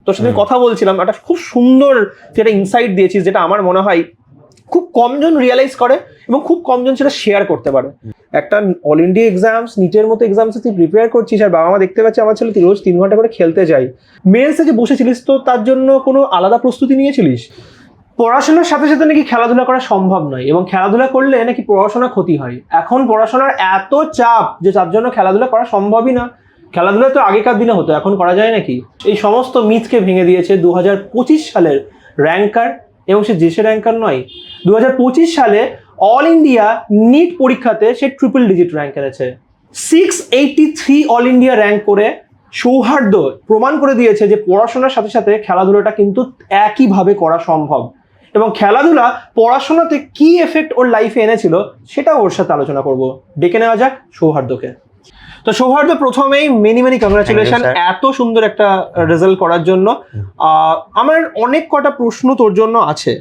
তোর সাথে কথা বলছিলাম, একটা খুব সুন্দর যেটা ইনসাইট দিয়েছিস, যেটা আমার মনে হয় খুব কমজন রিয়েলাইজ করে এবং খুব কমজন সেটা শেয়ার করতে পারে। একটা অল ইন্ডিয়া এক্সামস, নিটের মতো এক্সামস তুই প্রিপেয়ার করছিস, আর বাবা মা দেখতে পাচ্ছে আমার ছেলে তুই রোজ 3 ঘন্টা করে খেলতে যাই। মেন্সে যে বসেছিলিস, তো তার জন্য কোনো আলাদা প্রস্তুতি নিয়েছিলিস? পড়াশোনার সাথে সাথে নাকি খেলাধুলা করা সম্ভব নয়, এবং খেলাধুলা করলে নাকি পড়াশোনা ক্ষতি হয়। এখন পড়াশোনার এত চাপ যে তার জন্য খেলাধুলা করা সম্ভবই না। খেলাধুলা তো আগেকার দিনে হতো, এখন করা যায় নাকি? এই সমস্ত মিথকে ভেঙে দিয়েছে 2025 সালের র্যাঙ্কার, এবং সে দেশের র্যাঙ্কার নয়, 2025 সালে অল ইন্ডিয়া নিট পরীক্ষাতে সে ট্রিপল ডিজিট র্যাঙ্ক এনেছে। 683 অল ইন্ডিয়া র্যাঙ্ক করে সৌহার্দ্য প্রমাণ করে দিয়েছে যে পড়াশোনার সাথে সাথে খেলাধুলাটা কিন্তু একইভাবে করা সম্ভব। এবং খেলাধুলা পড়াশোনাতে কি এফেক্ট ওর লাইফে এনেছিল সেটাও ওর সাথে আলোচনা করব। ডেকে নেওয়া যাক সৌহার্দ্যকে। তো সৌহার্দ্য, প্রথমেই মেনি কংগ্রাচুলেশন এত সুন্দর একটা রেজাল্ট করার জন্য। আমার অনেক কটা প্রশ্ন তোর জন্য আছে।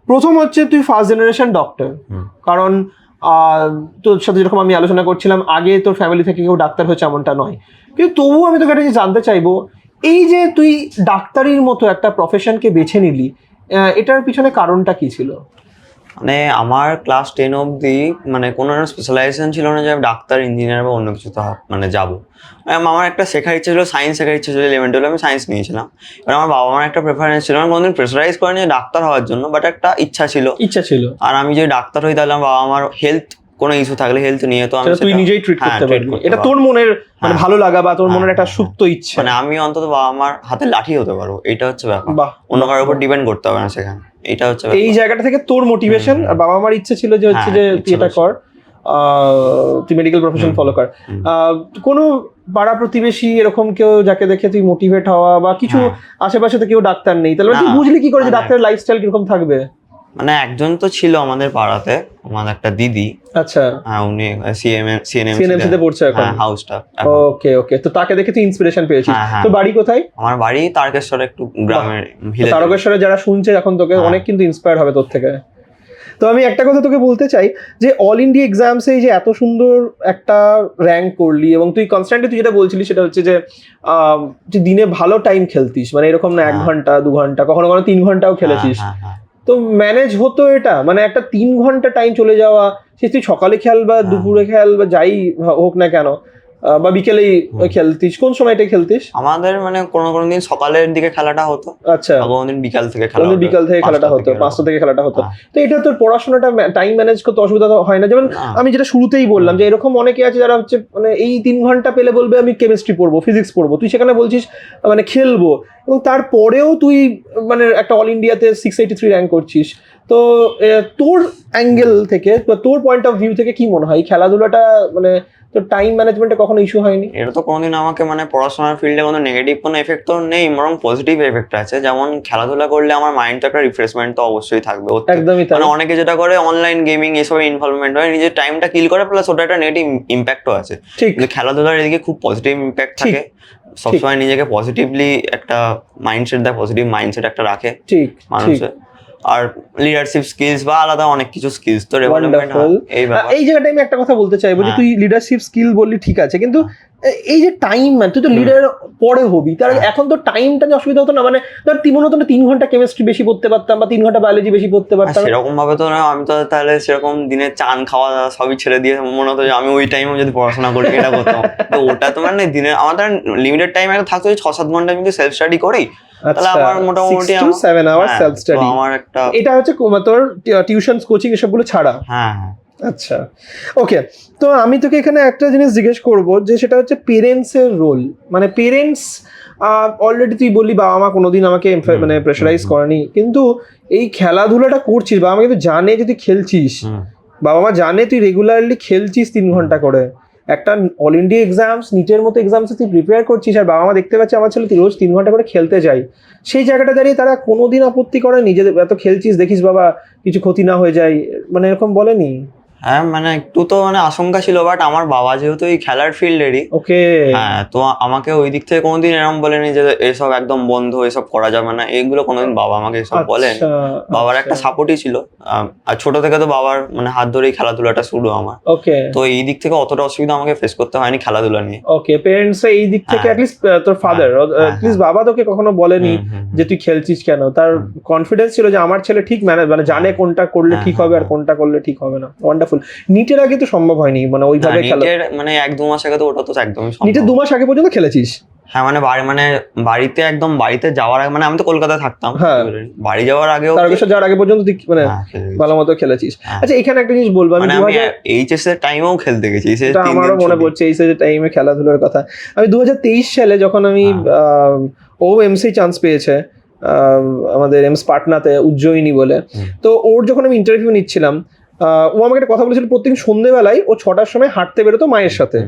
প্রথম হচ্ছে, তুই ফার্স্ট জেনারেশন ডক্টর, কারণ তোর সাথে যেরকম আমি আলোচনা করছিলাম, আগে তোর ফ্যামিলি থেকে কেউ ডাক্তার হয়েছে এমনটা নয়, কিন্তু তবুও আমি তোকে একটা জানতে চাইবো, এই যে তুই ডাক্তারির মতো একটা প্রফেশনকে বেছে নিলি, এটার পিছনে কারণটা কি ছিল? মানে আমার ক্লাস 10 অবধি মানে কোনো স্পেশালাইজেশন ছিল না যে আমি ডাক্তার, ইঞ্জিনিয়ার বা অন্য কিছুতে মানে যাবো। আমার একটা শেখার ইচ্ছা ছিল, সায়েন্স শেখার ইচ্ছা ছিল। 11-12 আমি সায়েন্স নিয়েছিলাম। এবার আমার বাবা মার একটা প্রেফারেন্স ছিল, আমি কোনোদিন প্রেসারাইজ করিনি ডাক্তার হওয়ার জন্য, বাট একটা ইচ্ছা ছিল। আর আমি যদি ডাক্তার হই তাহলে আমার বাবা মার হেলথ কোনো ইস্যু থাকলে হেলথ নিয়ে তো আমি তুই নিজেই ট্রিট করতে পারবি, এটা তোর মনের মানে ভালো লাগা বা তোর মনের একটা সুপ্ত ইচ্ছা। মানে আমি অন্তত বাবা মার হাতে লাঠি হতে পারবো, এটা হচ্ছে ব্যাপার। অন্য কারোর উপর ডিপেন্ড করতে হবে না সেখানে, এটা হচ্ছে এই জায়গাটা থেকে তোর মোটিভেশন। আর বাবা মার ইচ্ছা ছিল যে হচ্ছে যে তুই এটা কর, তুই মেডিকেল প্রফেশন ফলো কর। কোনো পাড়া প্রতিবেশী এরকম কেউ যাকে দেখে তুই মোটিভেট হওয়া বা কিছু, আশেপাশে তো কেউ ডাক্তার নেই, তাহলে তুই বুঝলি কি করে যে ডাক্তারের লাইফস্টাইল কিরকম থাকবে? মানে একজন তো ছিল আমাদের পাড়াতে, আমার একটা দিদি। আচ্ছা, হ্যাঁ, উনি সিএনএমসি তে পড়ছে এখন, হাউসটা। ওকে, তো তাকে দেখে তুই ইন্সপিরেশন পেয়েছিস। তো বাড়ি কোথায়? আমার বাড়ি তারকেশ্বরে, একটু গ্রামের। তারকেশ্বরে যারা শুনছে এখন তোকে অনেক কিন্তু ইন্সপায়ার হবে তোর থেকে। তো আমি একটা কথা তোকে বলতে চাই যে অল ইন্ডিয়া এক্সামসে যে এত সুন্দর একটা র্যাঙ্ক করলি, এবং তুই কনস্ট্যান্টলি তুই যেটা বলছিলি সেটা হচ্ছে যে তুই দিনে ভালো টাইম খেলতিস, মানে এরকম না 1 ঘন্টা 2 ঘন্টা, কখনো 3 ঘন্টাও খেলেছিস। তো ম্যানেজ হতো এটা? মানে একটা 3 ঘন্টা টাইম চলে যাওয়া, সে তুই সকালে খেল বা দুপুরে খেল বা যাই হোক না কেন, বা বিকেলেই খেলতিস, কোন সময়টা খেলতিস? আমাদের মানে কোনো দিন সকালের দিকে খেলাটা হতো। আচ্ছা, কোনদিন বিকাল থেকে খেলাটা হতো, 5টা থেকে খেলাটা হতো। তো এটা তোর পড়াশোনাটা টাইম ম্যানেজ করতে অসুবিধা হয় না? যেমন আমি যেটা শুরুতেই বললাম যে এরকম অনেকে আছে যারা হচ্ছে মানে এই 3 ঘন্টা পেলে বলবে আমি কেমিস্ট্রি পড়বো, ফিজিক্স পড়বো, তুই সেখানে বলছিস মানে খেলবো, এবং তারপরেও তুই মানে একটা অল ইন্ডিয়াতে 683 র্যাঙ্ক করছিস। তো তোর অ্যাঙ্গেল থেকে বা তোর পয়েন্ট অফ ভিউ থেকে কি মনে হয় খেলাধুলাটা মানে তো টাইম ম্যানেজমেন্টে কখনো ইস্যু হয়নি? এটা তো কোনোদিন আমাকে মানে পড়াশোনার ফিল্ডে কোনো নেগেটিভ কোনো এফেক্ট তো নেই, বরং পজিটিভ এফেক্ট আছে। যেমন খেলাধুলা করলে আমার মাইন্ডটা একটা রিফ্রেশমেন্ট তো অবশ্যই থাকবে। একদমই তাই। মানে অনেকে যেটা করে অনলাইন গেমিং এসবে ইনভলভমেন্ট হয়, নিজের টাইমটা কিল করে, প্লাস ওটা একটা নেগেটিভ ইম্প্যাক্টও আছে। ঠিক, খেলাধুলার এদিকে খুব পজিটিভ ইম্প্যাক্ট থাকে। সবসময় নিজেকে পজিটিভলি একটা মাইন্ডসেট দেয়, পজিটিভ মাইন্ডসেট একটা রাখে মানুষের। আর লিডারশিপ স্কিলস বা আলাদা অনেক কিছু স্কিলস তো ডেভেলপমেন্ট হয়। এই জায়গাটায় আমি একটা কথা বলতে চাইবো যে তুই লিডারশিপ স্কিল বললি, ঠিক আছে, কিন্তু এই যে টাইম, তুই তো লিডার পরে হবি, তার এখন তো টাইমটা যে অসুবিধা হতো না, মানে ধর মনে হতো না 3 ঘন্টা কেমিস্ট্রি বেশি পড়তে পারতাম বা 3 ঘন্টা বায়োলজি বেশি পড়তে পারতাম, সেরকম ভাবে তো না। আমি তো তাহলে সেরকম দিনে চান খাওয়া দাওয়া সবই ছেড়ে দিয়ে মনে হতো যে আমি ওই টাইমে যদি পড়াশোনা করি এটা করতাম। তো ওটা তো মানে দিনে আমাদের লিমিটেড টাইম একটা থাকতো, 6-7 ঘন্টা যদি সেলফ স্টাডি করি তাহলে আমার মোটামুটি 6 to 7 আওয়ার্স সেলফ স্টাডি। আমার একটা এটা হচ্ছে তোর টিউশন কোচিং এসবগুলো ছাড়া? হ্যাঁ। আচ্ছা, ওকে। তো আমি তোকে এখানে একটা জিনিস জিজ্ঞেস করবো, যে সেটা হচ্ছে পেরেন্টসের রোল। মানে পেরেন্টস অলরেডি তুই বললি বাবা মা কোনোদিন আমাকে মানে প্রেশারাইজ করেনি, কিন্তু এই খেলাধুলাটা করছিস, বাবা মা কিন্তু জানে যে তুই খেলছিস, বাবা মা জানে তুই রেগুলারলি খেলছিস 3 ঘন্টা করে, একটা অল ইন্ডিয়া এক্সামস, নিটের মতো এক্সামসে তুই প্রিপেয়ার করছিস, আর বাবা মা দেখতে পাচ্ছে আমার ছেলে তুই রোজ 3 ঘন্টা করে খেলতে যাই, সেই জায়গাটা দাঁড়িয়ে তারা কোনোদিন আপত্তি করেনি যে এত খেলছিস, দেখিস বাবা কিছু ক্ষতি না হয়ে যায়, মানে এরকম বলেনি? হ্যাঁ মানে একটু তো মানে আশঙ্কা ছিল, বাট আমার বাবা যেহেতু এই খেলার ফিল্ডেরই, ওকে। হ্যাঁ তো আমাকে ওই দিক থেকে কোনোদিন এরকম বলেনি যে এসব একদম বন্ধ, এসব করা যাবে না, এগুলো কোনোদিন বাবা আমাকে এসব বলেন। আচ্ছা বাবার একটা সাপোর্টই ছিল, আর ছোট থেকে তো বাবার মানে হাত ধরেই খেলাধুলাটা শুরু আমার, ওকে। তো এই দিক থেকে অতটা অসুবিধা আমাকে ফেস করতে হয়নি খেলাধুলা নিয়ে। ওকে, পেরেন্টস এই দিক থেকে হ্যাঁ। অ্যাটলিস্ট তোর ফাদার অ্যাটলিস্ট বাবা তোকে কখনো বলেনি যে তুই খেলছিস কেন, তার কনফিডেন্স ছিল যে আমার ছেলে ঠিক মানে জানে কোনটা করলে ঠিক হবে আর কোনটা করলে ঠিক হবে না। ওয়ান্ডারফুল। নিটের আগে তো সম্ভব হয়নি মানে ওইভাবে খেলা, মানে 1-2 মাস আগে তো ওটা তো একদমই নিটের 2 মাস আগে পর্যন্ত খেলেছিস? হ্যাঁ মানে বাড়িতে একদম বাড়িতে যাওয়ার আগে, মানে আমি তো কলকাতায় থাকতাম, হ্যাঁ। বাড়ি যাওয়ার আগেও তারকেশ্বর যাওয়ার আগে পর্যন্ত তুই মানে ভালো মতো খেলেছিস। হ্যাঁ। আচ্ছা এখানে একটা জিনিস বলবো, আমি মানে আমি এইচএস এর টাইমেও খেলতে গেছি, এটা আমারও মনে পড়ছে এই টাইমে খেলাধুলার কথা। আমি 2023 সালে যখন আমি ও এমসি চান্স পেয়েছে আমাদের এমস পাটনাতে, উজ্জয়িনী বলে, তো ওর যখন আমি ইন্টারভিউ নিচ্ছিলাম, ও আমাকে একটা কথা বলেছিল, প্রত্যেক সন্ধ্যেবেলায় ও 6টার সময় হাঁটতে বেরোতো মায়ের সাথে,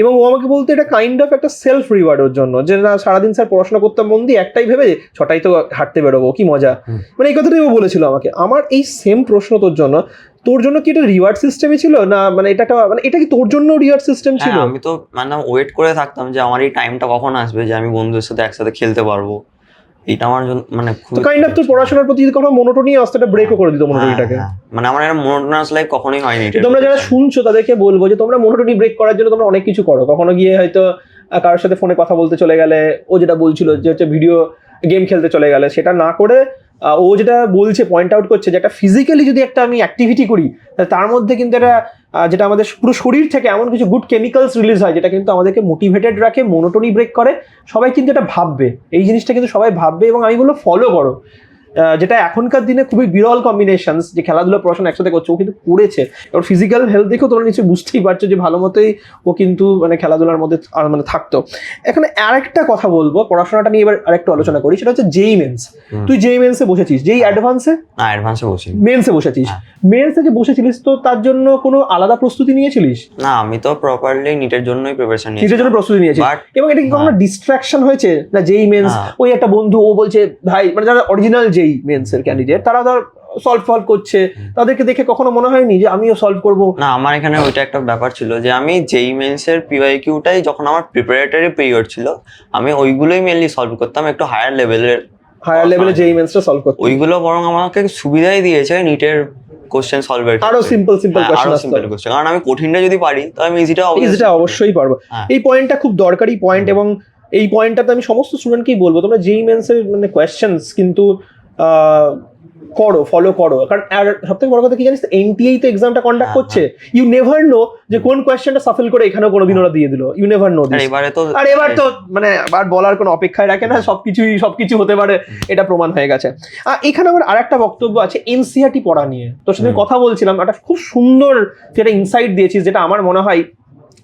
এবং ও আমাকে বলতো এটা কাইন্ড অফ একটা সেলফ রিওয়ার্ড ওর জন্য, যে না সারাদিন স্যার পড়াশোনা করতাম মন দিয়ে, একটাই ভেবে 6টায় তো হাঁটতে বেরোবো, কি মজা। মানে এই কথাটাই ও বলেছিল আমাকে। আমার এই সেম প্রশ্ন তোর জন্য, তোর জন্য কি এটা রিওয়ার্ড সিস্টেমই ছিল না মানে এটা মানে এটা কি তোর জন্য রিওয়ার্ড সিস্টেম ছিল? আমি তো মানে ওয়েট করে থাকতাম যে আমার এই টাইমটা কখন আসবে যে আমি বন্ধুদের সাথে একসাথে খেলতে পারবো, এটা আমার জন্য মানে তো কাইন্ড অফ তোর পড়াশোনার প্রতি যদি কোনো মনোটোনি আসতো, এটা ব্রেকও করে দিত মনোটোনিটাকে। মানে আমার একটা মনোটোনাস লাইফ কখনোই হয়নি। তোমরা যারা শুনছো তাদেরকে বলবো যে তোমরা মনোটোনি ব্রেক করার জন্য তোমরা অনেক কিছু করো। কখনো গিয়ে হয়তো কারোর সাথে ফোনে কথা বলতে চলে গেলে, ও যেটা বলছিল যে হচ্ছে ভিডিও গেম খেলতে চলে গেলে, সেটা না করে ও যেটা বলছে, পয়েন্ট আউট করছে যে একটা ফিজিক্যালি যদি একটা আমি অ্যাক্টিভিটি করি, তার মধ্যে কিন্তু এটা যেটা আমাদের পুরো শরীর থেকে এমন কিছু গুড কেমিক্যালস রিলিজ হয় যেটা কিন্তু আমাদেরকে মোটিভেটেড রাখে, মনোটোনি ব্রেক করে। সবাই কিন্তু এটা ভাববে, এই জিনিসটা কিন্তু সবাই ভাববে, এবং আমি বলবো ফলো করো, যেটা এখনকার দিনে খুবই বিরল কম্বিনেশনস, যে খেলাধুলা পড়াশোনা একসাথে করছে, ও কিন্তু করেছে। এবার ফিজিক্যাল হেলথ দেখেও তোমরা নিশ্চয়ই বুঝতেই পারছো যে ভালো মতোই ও কিন্তু মানে খেলাধুলার মধ্যে মানে থাকতো। এখানে আরেকটা কথা বলবো, পড়াশোনাটা নিয়ে এবার আরেকটু আলোচনা করি, সেটা হচ্ছে জেই মেন্স। তুই জেই মেন্সে বসেছিস, জেই অ্যাডভান্সে? না, অ্যাডভান্সে বসি। মেন্সে বসেছিস। মেন্সে যে বসেছিলিস, তো তার জন্য কোনো আলাদা প্রস্তুতি নিয়েছিলিস? না, আমি তো প্রপারলি নিটের জন্যই প্রিপারেশন নিয়েছি। নিটের জন্য প্রস্তুতি নিয়েছিস, এবং এটা কি কোনো ডিস্ট্রাকশন হয়েছে না? জেই মেন্স ওই একটা বন্ধু ও বলছে ভাই, মানে যারা অরিজিনাল জেই মেন্স এর ক্যান্ডিডেট, তারা ধর সলভ করছে, তাদেরকে দেখে কখনো মনে হয়নি যে আমিও সলভ করব? না, আমার এখানে ওইটা একটা ব্যাপার ছিল যে আমি জেই মেন্স এর পিওয়াইকিউটাই যখন আমার প্রিপারেটরি পিরিয়ড ছিল, আমি ওইগুলোই মেইনলি সলভ করতাম, একটু হায়ার লেভেলে জেই মেন্সটা সলভ করতে। ওইগুলো বরং আমাকে সুবিধাই দিয়েছে নিটের কোশ্চেন সলভের, আরো সিম্পল কোশ্চেন। কারণ আমি কঠিনটা যদি পারি তো আমি ইজিটা অবশ্যই পারবো। এই পয়েন্টটা খুব দরকারি পয়েন্ট, এবং এই পয়েন্টটাতে আমি সমস্ত স্টুডেন্টকেই বলবো, তোমরা জেই মেন্স এর মানে কোয়েশ্চেন্স কিন্তু ফলো করো। কারণ আর সবথেকে বড় কথা কি জানিস, এনটিএ তো এক্সামটা কন্ডাক্ট করছে, ইউ নেভার নো যে কোন কোয়েশ্চেনটা সাফল করে এখানেও কোনোদিন ওরা দিয়ে দিল, ইউ নেভার নো দিস। আর এবার তো মানে আর বলার কোনো অপেক্ষায় রাখে না, সবকিছু হতে পারে, এটা প্রমাণ হয়ে গেছে। এখানে আমার আরেকটা বক্তব্য আছে এনসিইআরটি পড়া নিয়ে, তোর সাথে কথা বলছিলাম, একটা খুব সুন্দর যেটা ইনসাইট দিয়েছিস, যেটা আমার মনে হয়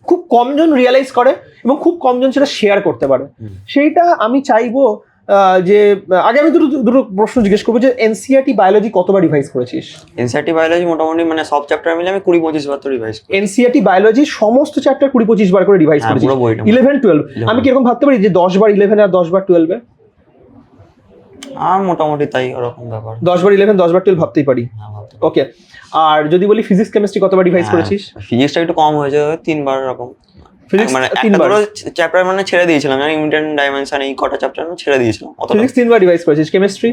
খুব কমজন রিয়েলাইজ করে এবং খুব কমজন সেটা শেয়ার করতে পারে। সেইটা আমি চাইবো যে আগে আমি দুটো প্রশ্ন জিজ্ঞেস করবো, যে এনসিইআরটি বায়োলজি কতবার রিভাইজ করেছিস? এনসিইআরটি বায়োলজি মোটামুটি মানে সব চ্যাপ্টার মিলে আমি 20-25 বার তো রিভাইজ করি। এনসিইআরটি বায়োলজি সমস্ত চ্যাপ্টার 20-25 বার করে রিভাইজ করেছিস? 11-12 আমি কি এরকম ভাবতে পারি যে 10 বার 11 আর 10 বার 12? মোটামুটি তাই, ওরকম ব্যাপার। 10 বার 11 10 বার 12 ভাবতেই পারি। ওকে, আর যদি বলি ফিজিক্স কেমিস্ট্রি কতবার রিভাইজ করেছিস? ফিজিক্সটা একটু কম হয়েছে, 3 বার এরকম। মানে একটা চ্যাপ্টার মানে ছেড়ে দিয়েছিলাম, জানি ইউনিট ডাইমেনশন, এই কটা চ্যাপ্টার আমি ছেড়ে দিয়েছিলাম। ফিজিক্স 3 বার রিভাইজ করেছিস। কেমিস্ট্রি?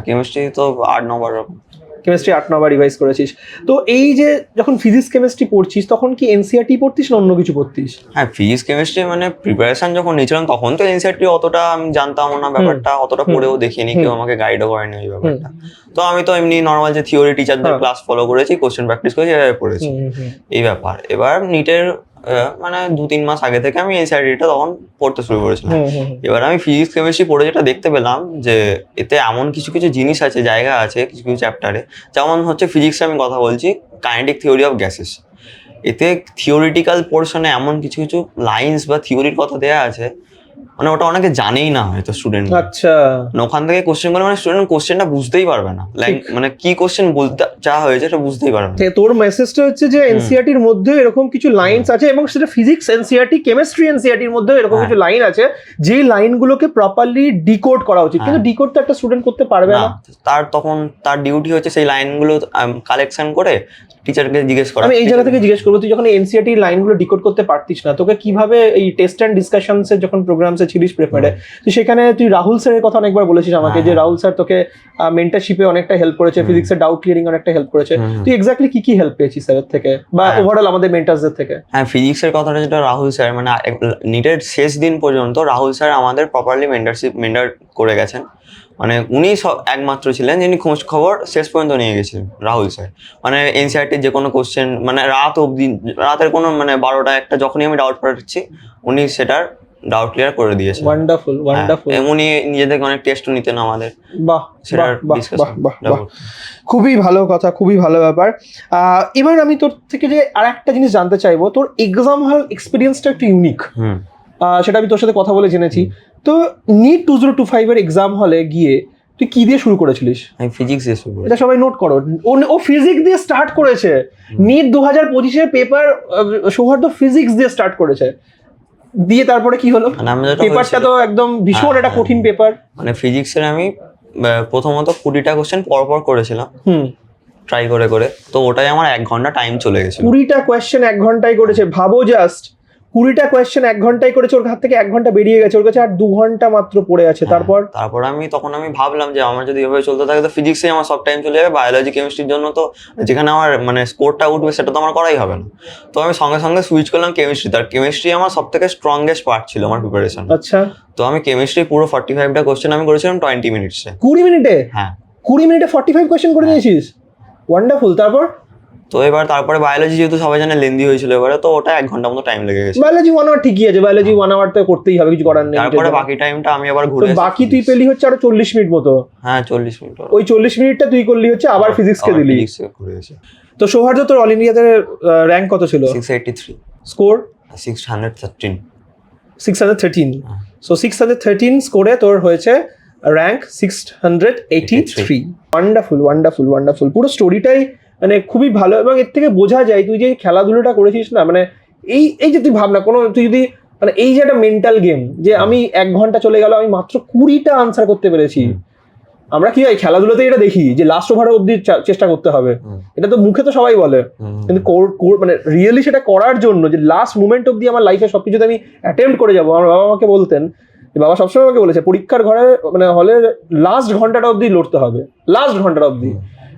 কেমিস্ট্রি তো 8-9 বার এরকম। কেমিস্ট্রি 8-9 বার রিভাইজ করেছিস। তো এই যে যখন ফিজিক্স কেমিস্ট্রি পড়ছিস, তখন কি এনসিইআরটি পড়তিস না অন্য কিছু পড়তিস? হ্যাঁ, ফিজিক্স কেমিস্ট্রি মানে প্রিপারেশন যখন নিয়েছিলাম তখন তো এনসিইআরটি অতটা আমি জানতাম না, ব্যাপারটা অতটা পড়েও দেখিনি, কেউ আমাকে গাইডও করেনি ওই ব্যাপারটা। তো আমি তো এমনি নর্মাল যে থিওরি টিচারদের ক্লাস ফলো করেছি, কোশ্চেন প্র্যাকটিস করেছি, এভাবে পড়েছি, এই ব্যাপার। এবার নিটের মানে 2-3 মাস আগে থেকে আমি এনসিইআরটিটা তখন পড়তে শুরু করেছিলাম। এবার আমি ফিজিক্স কেমিস্ট্রি পড়ে যেটা দেখতে পেলাম, যে এতে এমন কিছু জিনিস আছে, জায়গা আছে কিছু চ্যাপ্টারে, যেমন হচ্ছে ফিজিক্সে আমি কথা বলছি কাইনেটিক থিওরি অফ গ্যাসেস, এতে থিওরিটিক্যাল পোর্শনে এমন কিছু লাইন্স বা থিওরির কথা দেওয়া আছে, মানে ওটা অনেকে জানেই না হয়তো স্টুডেন্ট, আচ্ছা ওখান থেকে কোশ্চেন করে মানে স্টুডেন্ট কোশ্চেনটা বুঝতেই পারবে না, লাইক মানে কি কোশ্চেন বলতে চাওয়া হয়েছে এটা বুঝতেই পারবে না। তোর মেসেজটা হচ্ছে যে এনসিইআরটির মধ্যে এরকম কিছু লাইনস আছে, এবং সেটা ফিজিক্স এনসিইআরটি, কেমিস্ট্রি এনসিইআরটির মধ্যে এরকম কিছু লাইন আছে যে লাইনগুলোকে প্রপারলি ডিকোড করা উচিত, কিন্তু ডিকোড তো একটা স্টুডেন্ট করতে পারবে না। তখন তার ডিউটি হচ্ছে সেই লাইনগুলো কালেকশন করে টিচারকে জিজ্ঞেস করা। আমি এই জায়গা থেকে জিজ্ঞেস করবো, তুই যখন এনসিইআরটি লাইনগুলো ডিকোড করতে পারতিস না, তোকে কিভাবে এই টেস্ট অ্যান্ড ডিসকাশনসে যখন প্রোগ্রামসে ছিলিস প্রেপারে, তুই সেখানে তুই রাহুল স্যারের কথা অনেকবার বলেছিস আমাকে, যে রাহুল স্যার তোকে মেন্টরশিপে অনেকটা হেল্প করেছে, ফিজিক্সের ডাউট ক্লিয়ারিং অনেকটা হেল্প করেছে, তুই এক্স্যাক্টলি কি কি হেল্প পেয়েছিস স্যারের থেকে বা ওভারঅল আমাদের মেন্টারসদের থেকে? হ্যাঁ, ফিজিক্সের কথাটা যেটা রাহুল স্যার, মানে নিটের শেষ দিন পর্যন্ত রাহুল স্যার আমাদের প্রপারলি মেন্টার করে গেছেন। মানে উনি একমাত্র ছিলেন যিনি খোঁজ খবর শেষ পর্যন্ত নিয়ে গেছিলেন, রাহুল স্যার। মানে এনসিইআরটির যে কোনো কোশ্চেন মানে রাত অবধি, রাতের কোনো মানে 12টা 1টা যখনই আমি ডাউট পাচ্ছি উনি সেটার ডাউট ক্লিয়ার করে দিয়েছেন। Wonderful wonderful. উনি নিজেদের অনেক টেস্টও নিতেন আমাদের। বাহ সেটার বাহ বাহ বাহ বাহ, খুবই ভালো কথা, খুবই ভালো ব্যাপার। এবার আমি তোর থেকে যে আর একটা জিনিস জানতে চাইবো, তোর এক্সাম হল এক্সপিরিয়েন্সটা একটু ইউনিক, সেটা আমি তোর সাথে কথা বলে জেনেছি। তো নিট 2025 এর এক্সাম হলে গিয়ে তুই কি দিয়ে শুরু করেছিলিস? আমি ফিজিক্স দিয়ে শুরু করেছি। এটা সবাই নোট করো, ও ফিজিক্স দিয়ে স্টার্ট করেছে। নিট 2025 এর পেপার সৌহার্দ্য ফিজিক্স দিয়ে স্টার্ট করেছে, দিয়ে তারপরে কি হলো? পেপারটা তো একদম ভীষণ একটা কঠিন পেপার। মানে ফিজিক্সের আমি প্রথমত 20টা কোশ্চেন পরপর করেছিলাম ট্রাই করে করে, তো ওটাই আমার 1 ঘন্টা টাইম চলে গেছিল। 20টা কোয়েশ্চেন 1 ঘন্টায় করেছে, ভাবো জাস্ট 20টা কোয়েশ্চেন 1 ঘন্টায় করেছে, ওর হাত থেকে 1 ঘন্টা বেরিয়ে গেছে, ওর কাছে আর 2 ঘন্টা মাত্র পড়ে আছে। তারপর তখন আমি ভাবলাম যে আমার যদি এভাবে চলতে থাকে তো ফিজিক্সে আমার সব টাইম চলে যাবে, বায়োলজি কেমিস্ট্রির জন্য তো যেখানে আমার মানে স্কোরটা উঠবে সেটা তো আমার করাই হবে না। তো আমি সঙ্গে সঙ্গে সুইচ করলাম কেমিস্ট্রি, তার কেমিস্ট্রি আমার সব থেকে স্ট্রংগেস্ট পার্ট ছিল আমার প্রিপারেশন। আচ্ছা, তো আমি কেমিস্ট্রি পুরো 45টা কোশ্চেন আমি করেছিলাম 20 মিনিটসে। 20 মিনিটে? হ্যাঁ, 20 মিনিটে 45 কোয়েশ্চেন করে দিয়েছিস, ওয়ান্ডারফুল। তারপর তো তারপরে বায়োলজি যেহেতু সবাই জানে লেন্দি হয়েছিল এবারে, তো ওটা 1 ঘন্টা মতো টাইম লেগে গেছে। বায়োলজি 1 আওয়ার ঠিকই আছে, বায়োলজি 1 আওয়ার তো করতেই হবে, কিছু করার নেই। তারপরে বাকি টাইমটা আমি আবার ঘুরে বাকি তুই পেলি হচ্ছে আরো 40 মিনিট মতো। হ্যাঁ, 40 মিনিট। ওই 40 মিনিটটা তুই করলি হচ্ছে আবার ফিজিক্সকে দিলি। তো সৌহার্দ্য, তোর অল ইন্ডিয়াতে র্যাঙ্ক কত ছিল? 683। স্কোর 613। 613। সো 613 স্কোরে তোর হয়েছে র্যাঙ্ক 683। Wonderful wonderful wonderful. পুরো স্টোরিটাই মানে খুবই ভালো, এবং এর থেকে বোঝা যায় তুই যে খেলাধুলোটা করেছিস না, মানে এই যে তুই ভাবনা কোনো, তুই যদি মানে এই যে একটা মেন্টাল গেম, যে আমি 1 ঘন্টা চলে গেল, আমি মাত্র 20টা আনসার করতে পেরেছি। আমরা কি হয় খেলাধুলোতে এটা দেখি যে লাস্ট ওভারে অব্দি চেষ্টা করতে হবে, এটা তো মুখে তো সবাই বলে, কিন্তু মানে রিয়েলি সেটা করার জন্য যে লাস্ট মুমেন্ট অব্দি আমার লাইফে সবকিছুতে আমি অ্যাটেম্প্ট করে যাবো। আমার বাবা আমাকে বলতেন, বাবা সবসময় আমাকে বলেছে পরীক্ষার ঘরে মানে হলে লাস্ট ঘন্টাটা অব্দি লড়তে হবে, লাস্ট ঘন্টাটা অব্দি।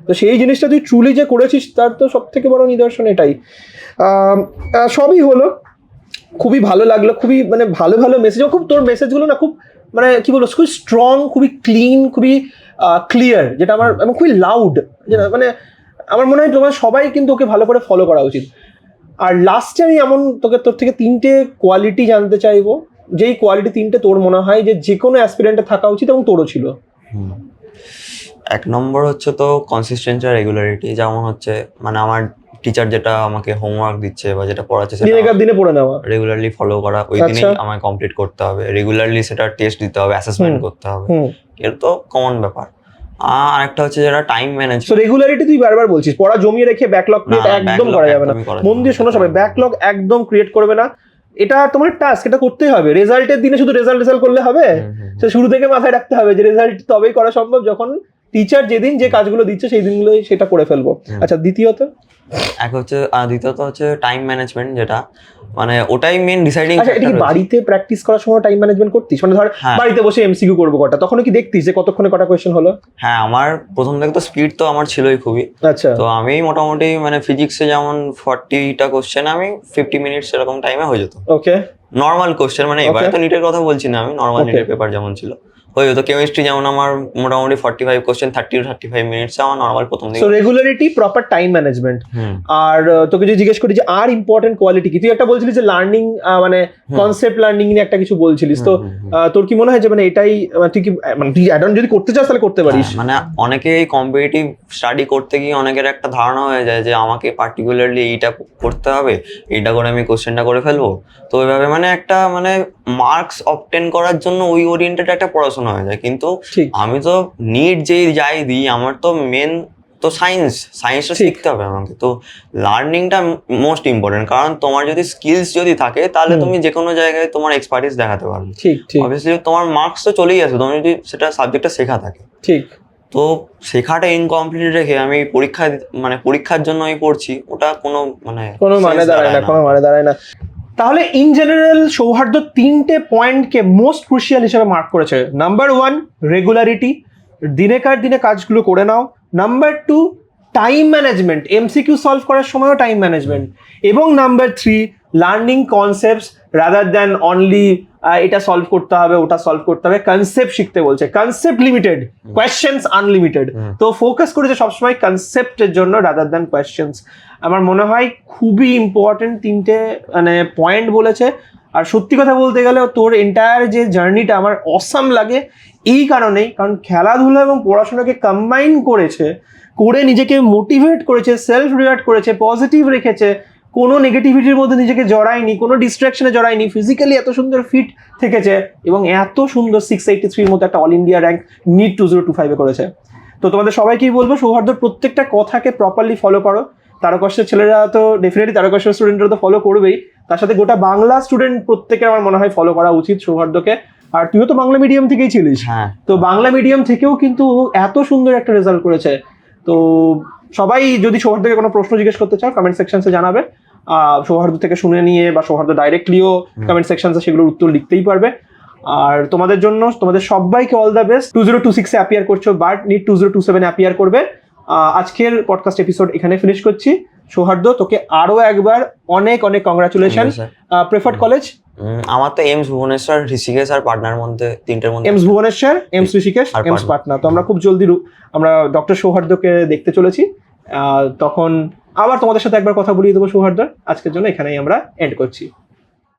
তো সেই জিনিসটা তুই ট্রুলি যে করেছিস তার তো সব থেকে বড় নিদর্শন এটাই। সবই হলো, খুবই ভালো লাগলো, খুবই মানে ভালো ভালো মেসেজ, খুব তোর মেসেজগুলো না খুব মানে কি বলবো, খুবই স্ট্রং, খুবই ক্লিন, খুবই ক্লিয়ার, যেটা আমার এবং খুবই লাউড, যেটা মানে আমার মনে হয় তোমার সবাই কিন্তু ওকে ভালো করে ফলো করা উচিত। আর লাস্টে আমি তোর থেকে 3টে কোয়ালিটি জানতে চাইবো, যেই কোয়ালিটি 3টে তোর মনে হয় যে কোনো অ্যাসপিরেন্টে থাকা উচিত এবং তোরও ছিল। 1 নম্বর হচ্ছে তো কনসিস্টেন্সি আর রেগুলারিটি। যেমন হচ্ছে মানে আমার টিচার যেটা আমাকে হোমওয়ার্ক দিচ্ছে বা যেটা পড়াচ্ছে সেটা দিনে পড়ে নেওয়া, রেগুলারলি ফলো করা, ওই দিনেই আমায় কমপ্লিট করতে হবে, রেগুলারলি সেটা টেস্ট দিতে হবে, অ্যাসেসমেন্ট করতে হবে, এর তো কমন ব্যাপার। আর একটা হচ্ছে যেটা টাইম ম্যানেজমেন্ট। সো রেগুলারিটি তুই বারবার বলছিস, পড়া জমিয়ে রেখে ব্যাকলগ ক্রিয়েট একদম করা যাবে না। মন দিয়ে শোনো সবাই, ব্যাকলগ একদম ক্রিয়েট করবে না, এটা তোমার টাস্ক, এটা করতেই হবে। রেজাল্টের দিনে শুধু রেজাল্ট করলে হবে, সে শুরু থেকে মাথায় রাখতে হবে যে রেজাল্ট তবেই করা সম্ভব যখন টিচার যেদিন যে কাজগুলো দিচ্ছে সেই দিনগুলোই সেটা করে ফেলবো। আচ্ছা, দ্বিতীয়ত হচ্ছে টাইম ম্যানেজমেন্ট, যেটা মানে ওটাই মেন ডিসাইডিং। আচ্ছা, এটা কি বাড়িতে প্র্যাকটিস করার সময় টাইম ম্যানেজমেন্ট করতিস? মানে ধর বাড়িতে বসে এমসিকিউ করবো কটা, তখন কি দেখতিস যে কতক্ষণে কটা কোয়েশ্চেন হলো? হ্যাঁ, আমার প্রথম থেকে তো স্পিড তো আমার ছিলই খুবই। আচ্ছা, তো আমি মোটামুটি মানে ফিজিক্সে যেমন 40টা কোশ্চেন আমি 50 মিনিটস এরকম টাইমে হয়ে যেত। ওকে, নর্মাল কোশ্চেন, মানে এবারে তো নিটের কথা বলছি না আমি, নর্মাল নিটের পেপার যেমন ছিল হয়ে যেত। কেমিস্ট্রি যেমন আমার মোটামুটি 45 কোশ্চেন 30 to 35 মিনিটস আমার নর্মাল প্রথম দিকে। So regularity, proper time management. Hmm. আর তোকে যদি জিজ্ঞেস করি যে আর ইম্পর্টেন্ট কোয়ালিটি কি, তুই একটা বলছিলিস যে লার্নিং, মানে কনসেপ্ট লার্নিং নিয়ে একটা কিছু বলছিলিস, তো তোর কি মনে হয় যে মানে এটাই তুই কি মানে তুই অ্যাড অন যদি করতে চাস তাহলে করতে পারিস? মানে অনেকেই কম্পিটিটিভ স্টাডি করতে গিয়ে অনেকের একটা ধারণা হয়ে যায় যে আমাকে পার্টিকুলারলি এইটা করতে হবে, এইটা করে আমি কোশ্চেনটা করে ফেলবো। তো ওইভাবে মানে একটা মানে মার্কস অবটেন করার জন্য ওই ওরিয়েন্টেড একটা পড়াশোনা হয়ে যায়। কিন্তু ঠিক। আমি তো নিট যাই দিই, আমার তো মেন তো সায়েন্সটা শিখতে হবে আমাকে। তো লার্নিংটা মোস্ট ইম্পর্টেন্ট, কারণ তোমার যদি স্কিলস যদি থাকে তাহলে তুমি যে কোনো জায়গায় তোমার এক্সপার্টিস দেখাতে পারবে। ঠিক ঠিক অবভিয়াসলি তোমার মার্কস তো চলেই আসবে তোমার যদি সেটা সাবজেক্টটা শেখা থাকে। ঠিক। তো শেখাটা ইনকমপ্লিট রেখে আমি পরীক্ষার জন্য আমি পড়ছি, ওটা কোনো মানে দাঁড়ায় না। তাহলে ইন জেনারেল সৌহার্দ্য 3টে পয়েন্টকে মোস্ট ক্রুশিয়াল হিসেবে মার্ক করেছে। নাম্বার 1 রেগুলারিটি, দিনেকার দিনে কাজগুলো করে নাও। Number 2 time management, MCQ solve করার সময়ও টাইম ম্যানেজমেন্ট। এবং number 3 learning concepts rather than only এটা সলভ করতে হবে ওটা সলভ করতে হবে, কনসেপ্ট শিখতে বলছে। Concept limited, questions unlimited. তো ফোকাস করেছে সবসময় কনসেপ্টের জন্য রাদার দ্যান কোয়েশ্চেন্স। আমার মনে হয় খুবই ইম্পর্টেন্ট 3টে মানে পয়েন্ট বলেছে। আর সত্যি কথা বলতে গেলে তোর এন্টায়ার যে জার্নিটা আমার অসাম লাগে এই কারণেই, কারণ খেলাধুলা এবং পড়াশোনাকে কম্বাইন করে নিজেকে মোটিভেট করেছে, সেলফ রিওয়ার্ড করেছে, পজিটিভ রেখেছে, কোনো নেগেটিভিটির মধ্যে নিজেকে জড়ায়নি, কোনো ডিস্ট্রাকশনে জড়ায়নি, ফিজিক্যালি এত সুন্দর ফিট থেকেছে এবং এত সুন্দর 683 মতো একটা অল ইন্ডিয়া র্যাঙ্ক নিট 2025 করেছে। তো তোমাদের সবাইকেই বলবো সৌহার্দ্যর প্রত্যেকটা কথাকে প্রপারলি ফলো করো। তারকেশ্বরের ছেলেরা তো ডেফিনেটলি, তারকেশ্বরের স্টুডেন্টরা তো ফলো করবেই, তার সাথে গোটা বাংলা স্টুডেন্ট প্রত্যেকের আমার মনে হয় ফলো করা উচিত সৌহার্দ্যকে। আর তুইও তো বাংলা মিডিয়াম থেকেই ছিলিস, তো বাংলা মিডিয়াম থেকেও কিন্তু এত সুন্দর একটা রেজাল্ট করেছে। তো সবাই যদি সৌহার্দ্যকে কোনো প্রশ্ন জিজ্ঞেস করতে চাও কমেন্ট সেকশনসে জানাবে, সৌহার্দ্য থেকে শুনে নিয়ে বা সৌহার্দ্য ডাইরেক্টলিও কমেন্ট সেকশনসে সেগুলোর উত্তর লিখতেই পারবে। আর তোমাদের জন্য তোমাদের সবাইকে অল দ্য বেস্ট। 2026 অ্যাপিয়ার করছো, বাট নিট 2027 অ্যাপিয়ার করবে। আজকের পডকাস্ট এপিসোড এখানে ফিনিশ করছি। সৌহার্দ্য, তোকে আরো একবার অনেক অনেক কংগ্রাচুলেশন। প্রেফার্ড কলেজ আমার তো এমস ভুবনেশ্বর, ঋষিকেশ আর পাটনার মধ্যে, তিনটের মধ্যে AIIMS Bhubaneswar, AIIMS Rishikesh, AIIMS Patna. তো আমরা খুব জলদি আমরা ডক্টর সৌহার্দ্যকে দেখতে চলেছি। তখন আবার তোমাদের সাথে একবার কথা বলিয়ে দেবো সৌহার্দ্য। আজকের জন্য এখানেই আমরা এন্ড করছি।